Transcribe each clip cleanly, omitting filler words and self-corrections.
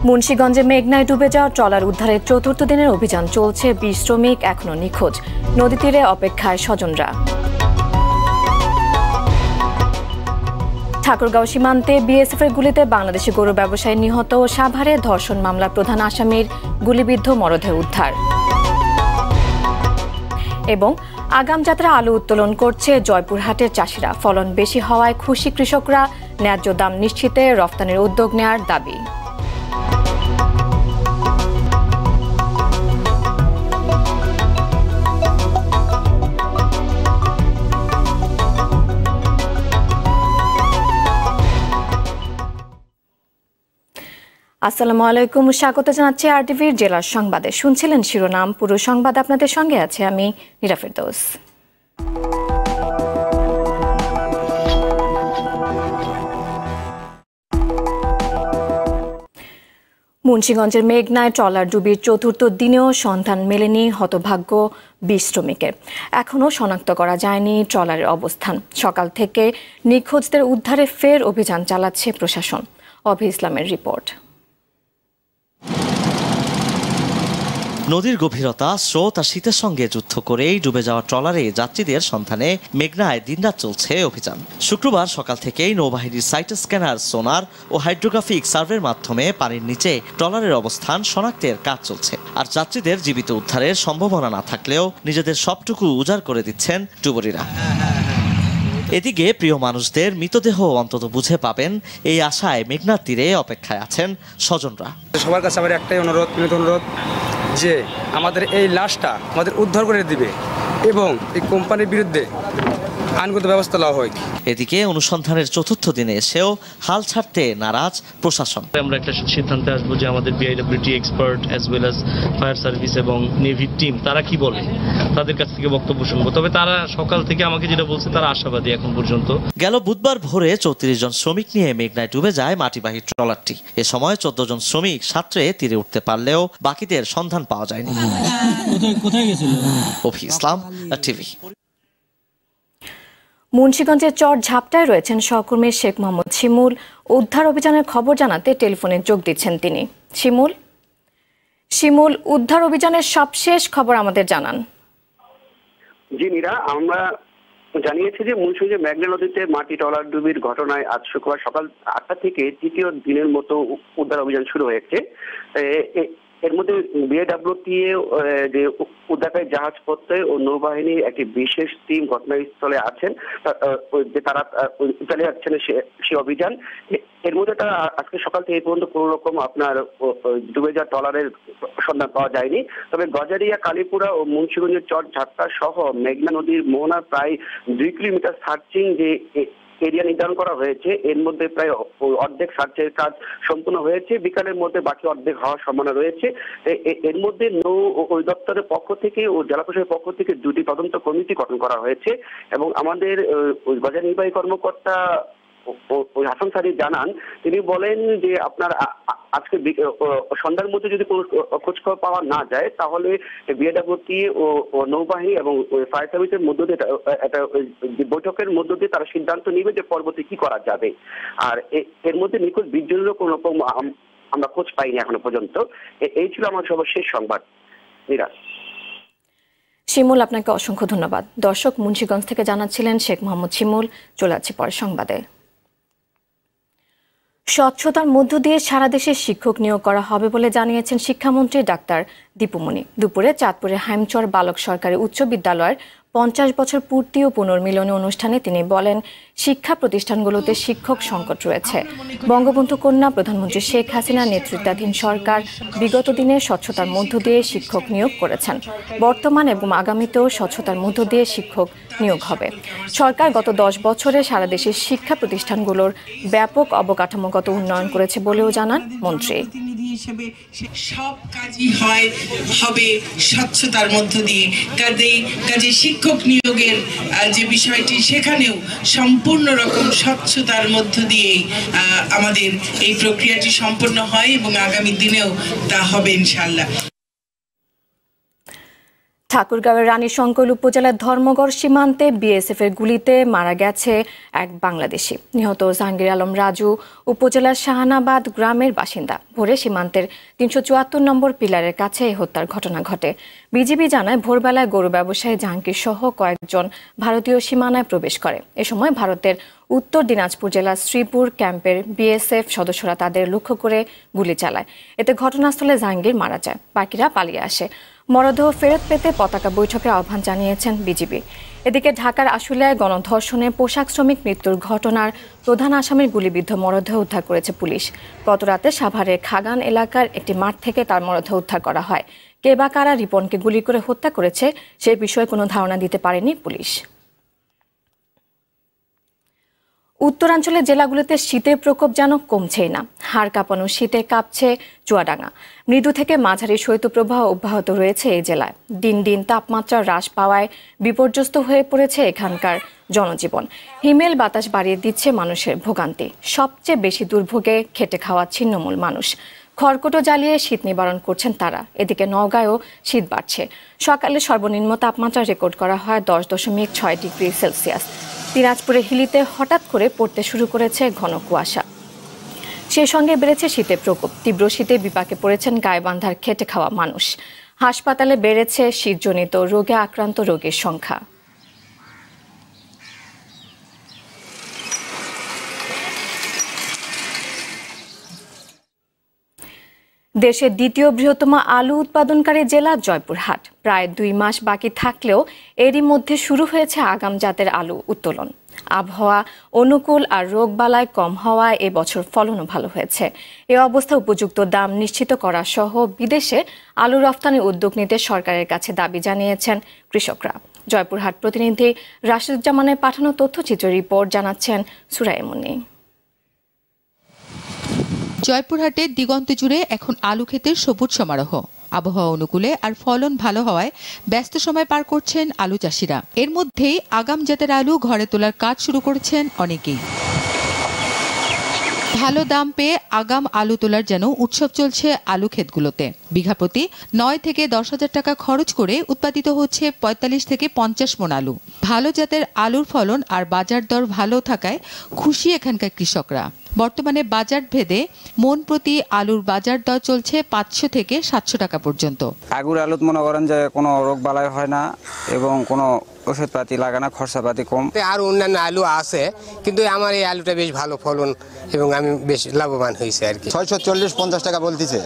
মুন্সিগঞ্জে মেঘনায় ডুবে যাওয়া ট্রলার উদ্ধারের চতুর্থ দিনের অভিযান চলছে। ২০ শ্রমিক এখনো নিখোঁজ, নদী তীরে অপেক্ষায় স্বজনরা। ঠাকুরগাঁও সীমান্তে বিএসএফের গুলিতে বাংলাদেশি গরু ব্যবসায়ী নিহত। সাভারে ধর্ষণ মামলার প্রধান আসামির গুলিবিদ্ধ মরদেহ উদ্ধার। এবং আগাম যাত্রা আলু উত্তোলন করছে জয়পুরহাটের চাষিরা। ফলন বেশি হওয়ায় খুশি কৃষকরা। ন্যায্য দাম নিশ্চিতে রফতানির উদ্যোগ নেওয়ার দাবি। আসসালামু আলাইকুম, স্বাগত জানাচ্ছি আরটিভির জেলার সংবাদে। শুনছিলেন শিরোনাম, পুরো সংবাদ আপনাদের সঙ্গে আছে আমি নীরা ফেরদৌস। মুন্সিগঞ্জের মেঘনায় ট্রলার ডুবির চতুর্থ দিনেও সন্ধান মেলেনি হতভাগ্য ২০ শ্রমিকের। এখনও শনাক্ত করা যায়নি ট্রলারের অবস্থান। সকাল থেকে নিখোঁজদের উদ্ধারে ফের অভিযান চালাচ্ছে প্রশাসন। অভি ইসলামের রিপোর্ট। নদীর গভীরতা, স্রোত আর শীতের সঙ্গে যুদ্ধ করেই ডুবে যাওয়া ট্রলারে যাত্রীদের সন্ধানে মেঘনায় দিনরাত চলছে অভিযান। শুক্রবার সকাল থেকেই নৌবাহিনীর সাইট স্ক্যানার, সোনার ও হাইড্রোগ্রাফিক সার্ভের মাধ্যমে পানির নিচে ট্রলারের অবস্থান শনাক্তের কাজ চলছে। আর যাত্রীদের জীবিত উদ্ধারের সম্ভাবনা না থাকলেও নিজেদের সবটুকু উজাড় করে দিচ্ছেন ডুবুরিরা। এদিকে প্রিয় মানুষদের মৃতদেহ অন্তত বুঝে পাবেন এই আশায় মেঘনার তীরে অপেক্ষায় আছেন স্বজনরা। সবার কাছে আমার একটাই অনুরোধ যে আমাদের এই লাশটা আমাদের উদ্ধার করে দিবে এবং এই কোম্পানির বিরুদ্ধে আইনগত ব্যবস্থা নেওয়া হয়। এদিকে অনুসন্ধানের চতুর্থ দিনে এসেও হাল ছাড়তে নারাজ প্রশাসন। আমরা একটা সিদ্ধান্তে আসবো যে আমাদের BIWT expert as well as fire service এবং নেভির টিম তারা কি বলে তাদের কাছ থেকে বক্তব্য শুনবো। তবে তারা সকাল থেকে আমাকে যেটা বলছে তারা আশাবাদী এখন পর্যন্ত। গেল বুধবার ভোরে ৩৪ জন শ্রমিক নিয়ে মেঘনায় ডুবে যায় মাটিবাহী ট্রলারটি। এ সময় ১৪ জন শ্রমিক সাঁতরে তীরে উঠতে পারলেও বাকিদের সন্ধান পাওয়া যায়নি। অভি ইসলাম, টিভি। মুন্সিগঞ্জের চর ঝাপটায় রয়েছেন সহকর্মী শেখ মোহাম্মদ শিমুল। উদ্ধার অভিযানের খবর জানাতে টেলিফোনে যোগ দিচ্ছেন তিনি। শিমুল, উদ্ধার অভিযানের সবশেষ খবর আমাদের জানান। জি নীরা, আমরা জানিয়েছি যে মুন্সিগঞ্জের মেঘনা নদীতে মাটি ট্রলার ডুবির ঘটনায় আজ শুক্রবার সকাল ৮টা থেকে তৃতীয় দিনের মতো উদ্ধার অভিযান শুরু হয়েছে। এর মধ্যে বিএডব্লিউটি যে উদ্ধারকারী জাহাজ প্রত্যয় ও নৌবাহিনীর একটি বিশেষ টিম ঘটনাস্থলে আছেন, যে তারা চালিয়ে যাচ্ছেন সে অভিযান। এর মধ্যে তারা আজকে সকাল থেকে এই পর্যন্ত কোনো রকম আপনার ডুবে যাওয়া ট্রলারের সন্ধান পাওয়া যায়নি। তবে গজারিয়া, কালীপুরা ও মুন্সিগঞ্জের চর ঝাপটা সহ মেঘনা নদীর মোহনার প্রায় ২ কিলোমিটার সার্চিং যে এরিয়া নির্ধারণ করা হয়েছে, এর মধ্যে প্রায় অর্ধেক সার্চের কাজ সম্পূর্ণ হয়েছে। বিকালের মধ্যে বাকি অর্ধেক হওয়ার সম্ভাবনা রয়েছে। এর মধ্যে নৌ দপ্তরের পক্ষ থেকে ও জেলা প্রশাসনের পক্ষ থেকে 2টি তদন্ত কমিটি গঠন করা হয়েছে এবং আমাদের বাজার নির্বাহী কর্মকর্তা হাসান সারি জানান, তিনি বলেন যে আপনার আজকে সন্ধ্যার মধ্যে যদি কোনো খোঁজখবর পাওয়া না যায় তাহলে বিএডব্লিউটি ও নৌবাহিনী এবং ফায়ার সার্ভিসের মধ্য দিয়ে একটা বৈঠকের মধ্য দিয়ে তারা সিদ্ধান্ত নিবে যে পরবর্তী কি করা যাবে। আর এর মধ্যে নিখোঁজ 20 জনেরও কোনো রকম আমরা খোঁজ পাইনি এখনো পর্যন্ত। এই ছিল আমার সর্বশেষ সংবাদ। নিরাজ। শিমুল, আপনাকে অসংখ্য ধন্যবাদ। দর্শক, মুন্সিগঞ্জ থেকে জানাচ্ছিলেন শেখ মোহাম্মদ শিমুল। চলে যাচ্ছি পরের সংবাদে। স্বচ্ছতার মধ্য দিয়ে সারা দেশে শিক্ষক নিয়োগ করা হবে বলে জানিয়েছেন শিক্ষামন্ত্রী ডাক্তার দীপুমণি। দুপুরে চাঁদপুরের হাইমচর বালক সরকারি উচ্চ বিদ্যালয়ের 50 বছর পূর্তি ও পুনর্মিলনী অনুষ্ঠানে তিনি বলেন, শিক্ষা প্রতিষ্ঠানগুলোতে শিক্ষক সংকট রয়েছে। বঙ্গবন্ধু কন্যা প্রধানমন্ত্রী শেখ হাসিনা নেতৃত্বাধীন সরকার বিগত দিনে স্বচ্ছতার মধ্য দিয়ে শিক্ষক নিয়োগ করেছেন। বর্তমান এবং আগামীতেও স্বচ্ছতার মধ্য দিয়ে শিক্ষক নিয়োগ হবে। সরকার গত 10 বছরে সারা দেশের শিক্ষা প্রতিষ্ঠানগুলোর ব্যাপক অবকাঠামোগত উন্নয়ন করেছে বলেও জানান মন্ত্রী। সব কাজই হবে স্বচ্ছতার মধ্য দিয়ে। কাজে শিক্ষক নিয়োগের যে বিষয়টি, সেখানেও সম্পূর্ণ রকম স্বচ্ছতার মধ্য দিয়েই আমাদের এই প্রক্রিয়াটি সম্পন্ন হয় এবং আগামী দিনেও তা হবে ইনশাআল্লাহ। ঠাকুরগাঁওয়ের রানীশঙ্কল উপজেলার ধর্মগড় সীমান্তে বিএসএফ এর গুলিতে মারা গেছে এক বাংলাদেশি। নিহত জাহাঙ্গীর আলম রাজু উপজেলার শাহানাবাদ গ্রামের বাসিন্দা। ভোরে সীমান্তের ৩৭৪ নম্বর পিলারের কাছে এই হত্যার ঘটনা ঘটে। বিজিবি জানায়, ভোরবেলায় গরু ব্যবসায়ী জাহাঙ্গীর সহ কয়েকজন ভারতীয় সীমানায় প্রবেশ করে। এ সময় ভারতের উত্তর দিনাজপুর জেলার শ্রীপুর ক্যাম্পের বিএসএফ সদস্যরা তাদের লক্ষ্য করে গুলি চালায়। এতে ঘটনাস্থলে জাহাঙ্গীর মারা যায়, বাকিরা পালিয়ে আসে। মরদেহ ফেরত পেতে পতাকা বৈঠকের আহ্বান জানিয়েছেন বিজিবি। এদিকে ঢাকার আশুলিয়ায় গণধর্ষণে পোশাক শ্রমিক মৃত্যুর ঘটনার প্রধান আসামির গুলিবিদ্ধ মরদেহ উদ্ধার করেছে পুলিশ। গতরাতে সাভারের খাগান এলাকার একটি মাঠ থেকে তার মরদেহ উদ্ধার করা হয়। কে বা কারা রিপনকে গুলি করে হত্যা করেছে সে বিষয়ে কোনো ধারণা দিতে পারেনি পুলিশ। উত্তরাঞ্চলের জেলাগুলোতে শীতের প্রকোপ যেন কমছেই না। হাড় কাঁপানো শীতে কাঁপছে চুয়াডাঙ্গা। মৃদু থেকে মাঝারি শৈত্যপ্রবাহ অব্যাহত রয়েছে এই জেলায়। দিন দিন তাপমাত্রা হ্রাস পাওয়ায় বিপর্যস্ত হয়ে পড়েছে এখানকার জনজীবন। হিমেল বাতাস বাড়িয়ে দিচ্ছে মানুষের ভোগান্তি। সবচেয়ে বেশি দুর্ভোগে খেটে খাওয়া ছিন্নমূল মানুষ। খড়কুটো জ্বালিয়ে শীত নিবারণ করছেন তারা। এদিকে নওগাঁয়ও শীত বাড়ছে। সকালে সর্বনিম্ন তাপমাত্রা রেকর্ড করা হয় 10.6 ডিগ্রি সেলসিয়াস। দিনাজপুরে হিলিতে হঠাৎ করে পড়তে শুরু করেছে ঘন কুয়াশা। সেই সঙ্গে বেড়েছে শীতের প্রকোপ। তীব্র শীতে বিপাকে পড়েছেন গাইবান্ধার খেটে খাওয়া মানুষ। হাসপাতালে বেড়েছে শীতজনিত রোগে আক্রান্ত রোগীর সংখ্যা। দেশের দ্বিতীয় বৃহত্তম আলু উৎপাদনকারী জেলা জয়পুরহাট। প্রায় 2 মাস বাকি থাকলেও এরই মধ্যে শুরু হয়েছে আগাম জাতের আলু উত্তোলন। আবহাওয়া অনুকূল আর রোগবালাই কম হওয়ায় এবছর ফলনও ভালো হয়েছে। এ অবস্থা উপযুক্ত দাম নিশ্চিত করা সহ বিদেশে আলু রফতানির উদ্যোগ নিতে সরকারের কাছে দাবি জানিয়েছেন কৃষকরা। জয়পুরহাট প্রতিনিধি রাশিদুজ্জামানের পাঠানো তথ্যচিত্র রিপোর্ট জানাচ্ছেন সুরাইয়া মুন্নি। জয়পুরহাটের দিগন্ত জুড়ে এখন আলু ক্ষেতের সবুজ সমারোহ। আবহাওয়া অনুকূলে আর ফলন ভালো হওয়ায় ব্যস্ত সময় পার করছেন আলু চাষিরা। এর মধ্যেই আগাম জাতের আলু ঘরে তোলার কাজ শুরু করেছেন অনেকেই। ভালো দাম পেয়ে আগাম আলু তোলার যেন উৎসব চলছে আলু ক্ষেতগুলোতে। বিঘা প্রতি 9 থেকে 10 হাজার টাকা খরচ করে উৎপাদিত হচ্ছে 45 থেকে 50 মণ আলু। ভালো জাতের আলুর ফলন আর বাজার দর ভালো থাকায় খুশি এখানকার কৃষকরা। বর্তমানে বাজার ভেদে মন প্রতি আলুর বাজার দর চলছে 500 থেকে 700 টাকা পর্যন্ত। আগুর আলুত মনে করেন যে কোনো রোগ বালাই হয় না এবং কোনো ওষুধপাতি লাগে না, খরচাপাতি কম। আর অন্যান্য আলু আছে, কিন্তু আমার এই আলুটা বেশ ভালো ফলন এবং আমি বেশ লাভবান হয়েছে আর কি। 640-50 টাকা বলতেছে,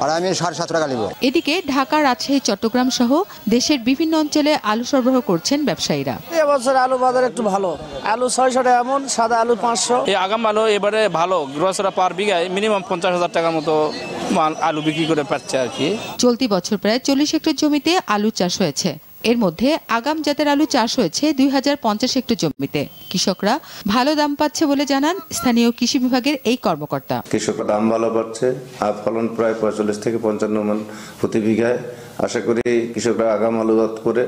আর আমি 750 টাকা নিব। এদিকে ঢাকা, রাজশাহী, চট্টগ্রাম সহ দেশের বিভিন্ন অঞ্চলে আলু সরবরাহ করছেন ব্যবসায়ীরা। এবছর আলু বাজার একটু ভালো। আলু 600 টাকা এমন, সাদা আলু 500। এই আগাম আলু এবারে ভালো, গ্রসরা পার বিঘায় মিনিমাম 50,000 টাকার মতো আলু বিক্রি করে পাচ্ছে আর কি। চলতি বছর প্রায় 40 হেক্টর জমিতে আলু চাষ হয়েছে। এর মধ্যে আগাম জাতের আলু চাষ হয়েছে 2050 হেক্টর জমিতে। কৃষকরা ভালো দাম পাচ্ছে বলে জানান স্থানীয় কৃষি বিভাগের এই কর্মকর্তা। কৃষকরা দাম ভালো পাচ্ছে, আর ফলন প্রায় 45 থেকে 55 মণ প্রতি বিঘায়। আশা করি কৃষকরা আগাম আলুজাত করে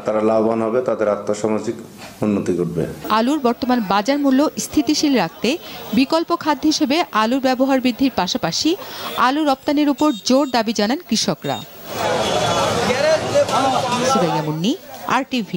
তারা লাভবান হবে, তাদের আর্থসামাজিক উন্নতি করবে। আলুর বর্তমান বাজার মূল্য স্থিতিশীল রাখতে বিকল্প খাদ্য হিসেবে আলুর ব্যবহার বৃদ্ধির পাশাপাশি আলু রপ্তানির উপর জোর দাবি জানান কৃষকরা। সুরাইয়া মুন্নি, RTV।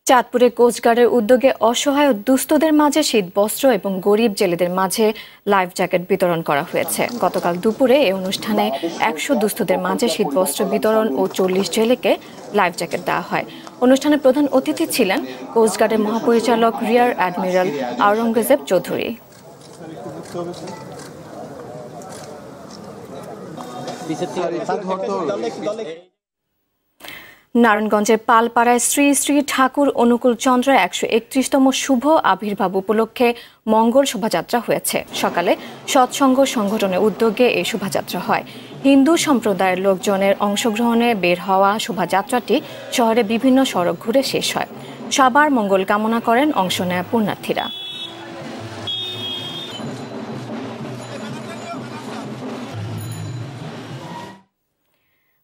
চাঁদপুরে কোস্টগার্ডের উদ্যোগে অসহায় ও দুস্থদের মাঝে শীত বস্ত্র এবং গরিব জেলেদের মাঝে লাইফ জ্যাকেট বিতরণ করা হয়েছে। গতকাল দুপুরে এই অনুষ্ঠানে 100 দুস্থদের মাঝে শীত বস্ত্র বিতরণ ও 40 জেলেকে লাইফ জ্যাকেট দেওয়া হয়। অনুষ্ঠানে প্রধান অতিথি ছিলেন কোস্টগার্ডের মহাপরিচালক রিয়ার অ্যাডমিরাল আওরঙ্গজেব চৌধুরী। নারায়ণগঞ্জের পালপাড়ায় শ্রী শ্রী ঠাকুর অনুকূল চন্দ্র 131তম শুভ আবির্ভাব উপলক্ষে মঙ্গল শোভাযাত্রা হয়েছে। সকালে সৎসঙ্গ সংগঠনের উদ্যোগে এই শোভাযাত্রা হয়। হিন্দু সম্প্রদায়ের লোকজনের অংশগ্রহণে বের হওয়া শোভাযাত্রাটি শহরে বিভিন্ন সড়ক ঘুরে শেষ হয়। সবার মঙ্গল কামনা করেন অংশ নেয়া পুণ্যার্থীরা।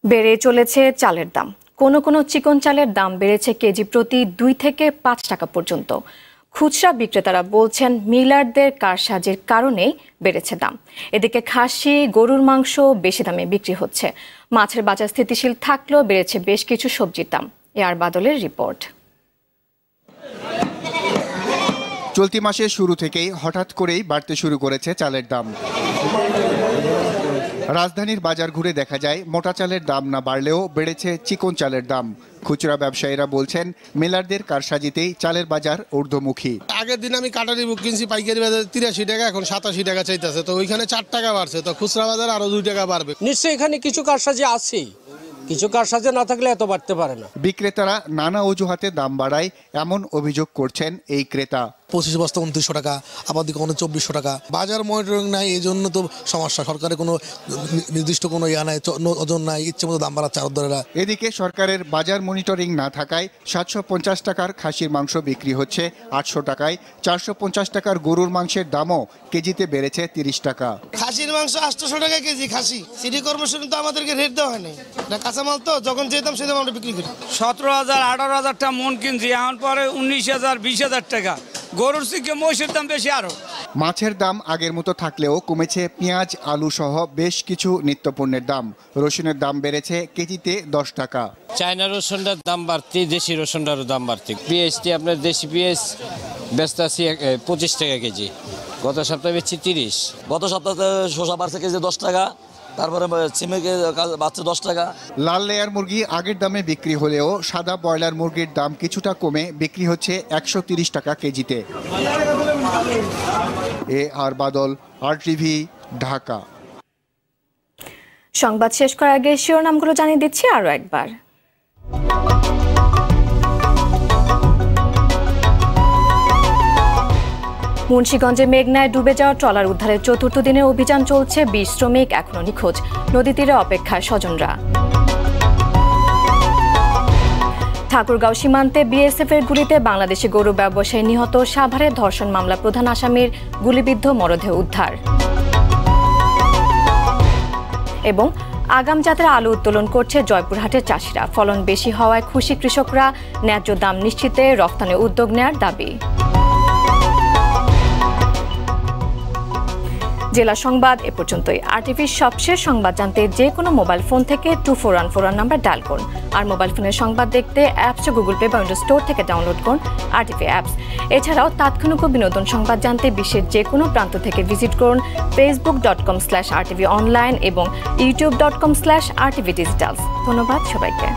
বেড়ে চলেছে চালের দাম। কোনো চিকন চালের দাম বেড়েছে কেজি প্রতি 2 থেকে 5 টাকা পর্যন্ত। খুচরা বিক্রেতারা বলছেন মিলারদের কারসাজির কারণেই বেড়েছে দাম। এদিকে খাসি, গরুর মাংস বেশি দামে বিক্রি হচ্ছে। মাছের বাজার স্থিতিশীল থাকলেও বেড়েছে বেশ কিছু সবজির দাম। এআর বাদলের রিপোর্ট। চলতি মাসের শুরু থেকেই হঠাৎ করেই বাড়তে শুরু করেছে চালের দাম। রাজধানীর বাজার ঘুরে দেখা যায় মোটা চালের দাম না বাড়লেও বেড়েছে চিকন চালের দাম। খুচরা ব্যবসায়ীরা বলছেন মিলারদের কারসাজিতেই চালের বাজার ঊর্ধ্বমুখী। আগের দিন আমি কাটারি বুক কিনছি পাইকারি বাজারে 83 টাকা, এখন 87 টাকা চাইতেছে, তো ওইখানে 4 টাকা বাড়ছে, তো খুচরা বাজার আরো 2 টাকা বাড়বে। নিশ্চয়ই এখানে কিছু কারসাজি আছেই, কিছু কারসাজি না থাকলে এত বাড়তে পারে না। বিক্রেতারা নানা অজুহাতে দাম বাড়ায় এমন অভিযোগ করছেন এই ক্রেতা। 25 বস্তা 2900 টাকা, আবার দিকে 2400 টাকা। বাজার মনিটরিং নাই, এই জন্য তো সমস্যা। সরকারের কোনো নির্দিষ্ট কোনো ইয়া নাই, ওজন নাই, ইচ্ছে মতো দাম বাড়াচ্ছে আড়তদারেরা। এদিকে সরকারের বাজার মনিটরিং না থাকায় 750 টাকার খাসির মাংস বিক্রি হচ্ছে 800 টাকায়। 450 টাকার গরুর মাংসের দামও কেজিতে বেড়েছে 30 টাকা। খাসির মাংস 800 টাকা কেজি। খাসি সিটি কর্পোরেশন তো আমাদেরকে রেট দেওয়া হয়নি, এটা কাঁচামাল, তো যখন যে দাম সেই দাম আমরা বিক্রি করি। 17,000 18,000 টাকা মন কিনছি, এখন পরে 19,000 20,000 টাকা। গরুর থেকে মহিষের দাম বেশি আরো। মাছের দাম আগের মতো থাকলেও কমেছে পেঁয়াজ, আলু সহ বেশ কিছু নিত্যপণ্যের দাম। রসুনের দাম বেড়েছে কেজিতে 10 টাকা। চায়না রসুনটার দাম বাড়তি, দেশি রসুনটারও দাম বাড়তি। পেঁয়াজটি আপনার দেশি পেঁয়াজ বেচতে আছি 25 টাকা কেজি, গত সপ্তাহে বেচছি 30। গত সপ্তাহে শসা বাড়ছে কেজি 10 টাকা, তারপরে সিমে বাড়ছে 10 টাকা। লাল লেয়ার মুরগি আগের দামে বিক্রি হলেও সাদা ব্রয়লার মুরগির দাম কিছুটা কমে বিক্রি হচ্ছে 130 টাকা কেজিতে। এআর বাদল, RTV, ঢাকা। সংবাদ শেষ করার আগে শিরোনামগুলো জানিয়ে দিচ্ছি আরো একবার। মুন্সিগঞ্জে মেঘনায় ডুবে যাওয়া ট্রলার উদ্ধারের 4র্থ দিনের অভিযান চলছে। 20 শ্রমিক এখনো নিখোঁজ, নদী তীরে অপেক্ষায় স্বজনরা। ঠাকুরগাঁও সীমান্তে বিএসএফ এর গুলিতে বাংলাদেশি গরু ব্যবসায়ী নিহত। সাভারে ধর্ষণ মামলা প্রধান আসামির গুলিবিদ্ধ মরদেহ উদ্ধার। এবং আগাম জাতের আলু উত্তোলন করছে জয়পুরহাটের চাষিরা। ফলন বেশি হওয়ায় খুশি কৃষকরা। ন্যায্য দাম নিশ্চিতে রফতানি উদ্যোগ নেয়ার দাবি। জেলা সংবাদ এ পর্যন্তই। আরটিভির সবশেষ সংবাদ জানতে যে কোনো মোবাইল ফোন থেকে 2414 নাম্বার ডায়াল করুন। আর মোবাইল ফোনের সংবাদ দেখতে অ্যাপস গুগল প্লে বা উইন্ডোজ স্টোর থেকে ডাউনলোড করুন আরটিভি অ্যাপস। এছাড়াও তাৎক্ষণিক ও বিনোদন সংবাদ জানতে বিশ্বের যে কোনো প্রান্ত থেকে ভিজিট করুন facebook.com/rtvonline এবং youtube.com/rtvdigitals। ধন্যবাদ সবাইকে।